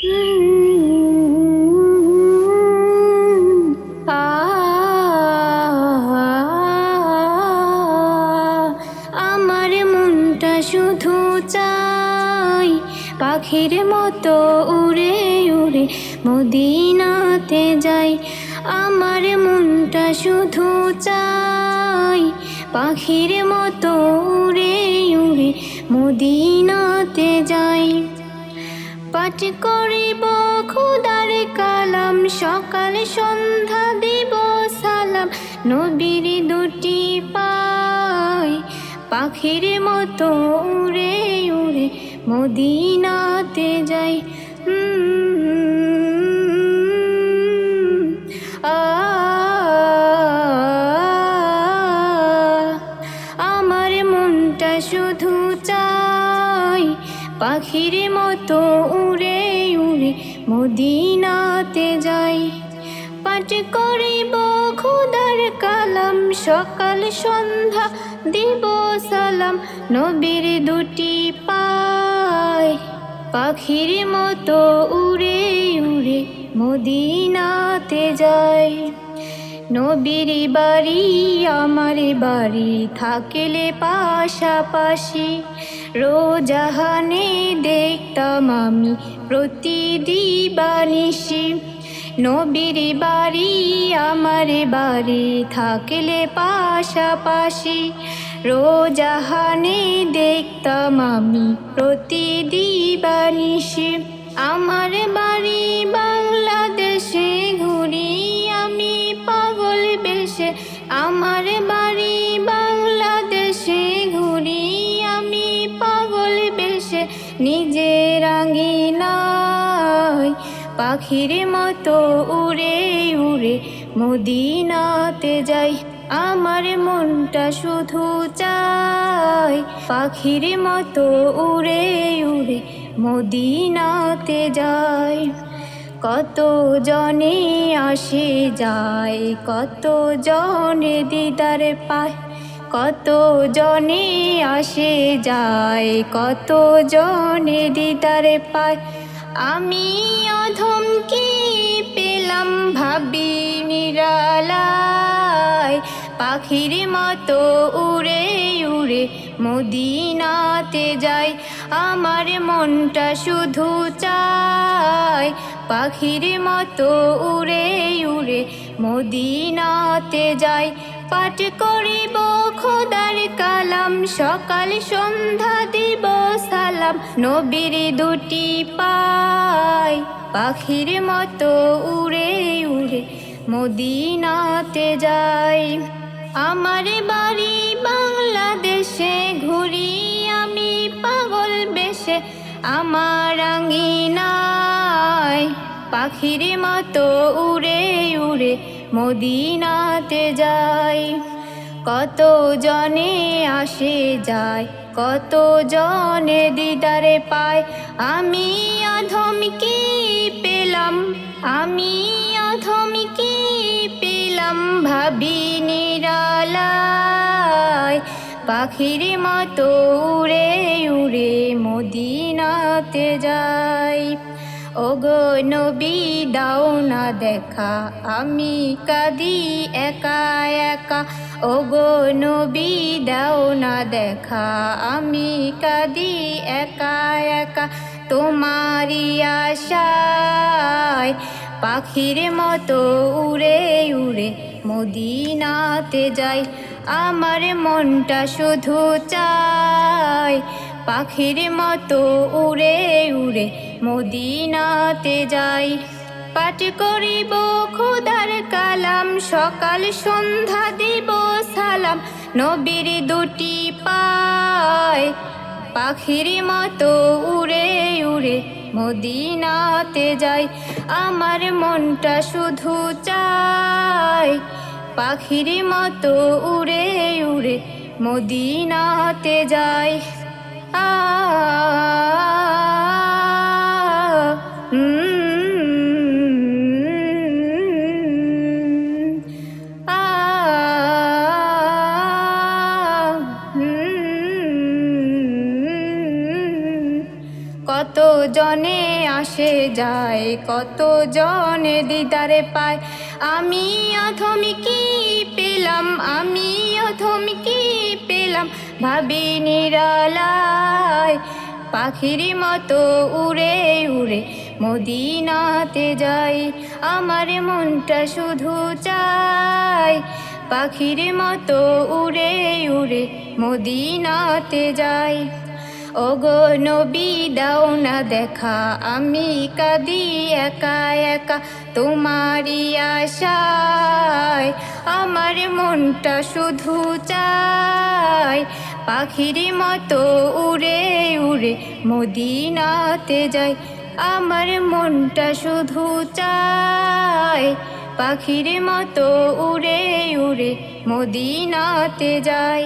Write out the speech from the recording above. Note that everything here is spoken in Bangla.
আ আমার মনটা শুধু চাই পাখির মতো উড়ে উড়ে মদিনাতে যাই। আমার মনটা শুধু চাই পাখির মতো উড়ে উড়ে মদিনাতে যাই। পাঠ করিব খোদার কালাম, সকাল সন্ধ্যা দিব সালাম। নবীর দুটি পায় পাখির মতো উড়ে উড়ে মদিনাতে যাই। আমার মনটা শুধু চাই পাখির মতো উড়ে উড়ে মদিনাতে যাই। পাঠ করিব খোদার কালাম, সকাল সন্ধ্যা দিব সালাম। নবীর দুটি পায় পাখির মতো উড়ে উড়ে মদিনাতে যাই। নবীর বাড়ি আমার বাড়ি থাকিলে পাশাপাশি, রোজাহানে দেখতাম আমি প্রতিদিবানিশি। নবীর বাড়ি আমার বাড়ি থাকিলে পাশাপাশি, রোজাহানে দেখতাম আমি প্রতিদিবানিশি। আমার বাড়ি বাংলাদেশে ঘুরি আমি পাগল বেশে। আমার বাড়ি বাংলাদেশে ঘুরি আমি পাগল বেশে। নিজের আঙ্গিনায় পাখির মতো উড়ে উড়ে মদিনাতে যাই। আমার মনটা শুধু চাই পাখির মতো উড়ে উড়ে মদিনাতে যাই। কত জনে আসে যায়, কত জনে দিদার পায়। কত জনে আসে যায়, কত জনে দিদার পায়। আমি অধম কি পেলাম ভাবি নিরালায়, পাখির মতো উড়ে উড়ে মদিনাতে যাই। আমার মনটা শুধু চাই পাখির মতো উড়ে উড়ে মদিনাতে যাই। পাঠ করিব খোদার কালাম, সকাল সন্ধ্যা দিব সালাম। নবীর দুটি পায় পাখির মতো উড়ে উড়ে মদিনাতে যাই। আমার বাড়ি বাংলাদেশে ঘুরি আমি পাগল বেশে। আমার আঙ্গিনায় পাখির মতো উড়ে উড়ে মদিনাতে যাই। কত জনে আসে যায়, কত জনে দিদারে পায়। আমি অধম কি পেলাম, আমি অধম কি পেলাম ভাবি নিরালায়, পাখির মতো উড়ে উড়ে মদিনাতে যাই। ওগো নবী দাও না দেখা, আমি কাঁদি একা একা। ওগো নবী দাও না দেখা, আমি কাঁদি একা একা। তোমারি আশায় পাখির মতো উড়ে উড়ে মদিনাতে যাই। আমার মনটা শুধু চাই পাখির মতো উড়ে উড়ে মদিনাতে যাই। পাঠ করিব খোদার কালাম, সকাল সন্ধ্যা দিব সালাম। নবীর দুটি পায় পাখির মতো উড়ে উড়ে মদিনাতে যাই। আমার মনটা শুধু চাই পাখির মতো উড়ে উড়ে মদিনাতে যাই। আ কত জনে আসে যায়, কত জনে দিদারে পায়। আমি অধম কি পেলাম, আমি অধম কি পেলাম, ভাবি নিরালায়। পাখির মতো উড়ে উড়ে মদিনাতে যাই, আমার মনটা শুধু চায়। পাখির মতো উড়ে উড়ে মদিনাতে যাই। ওগো নবী দাও না দেখা, আমি কাঁদি একা একা তোমারই আশায়। আমার মনটা শুধু চায়, পাখির মতো উড়ে উড়ে মদিনাতে যাই। আমার মনটা শুধু চায়, পাখির মতো উড়ে উড়ে মদিনাতে যাই।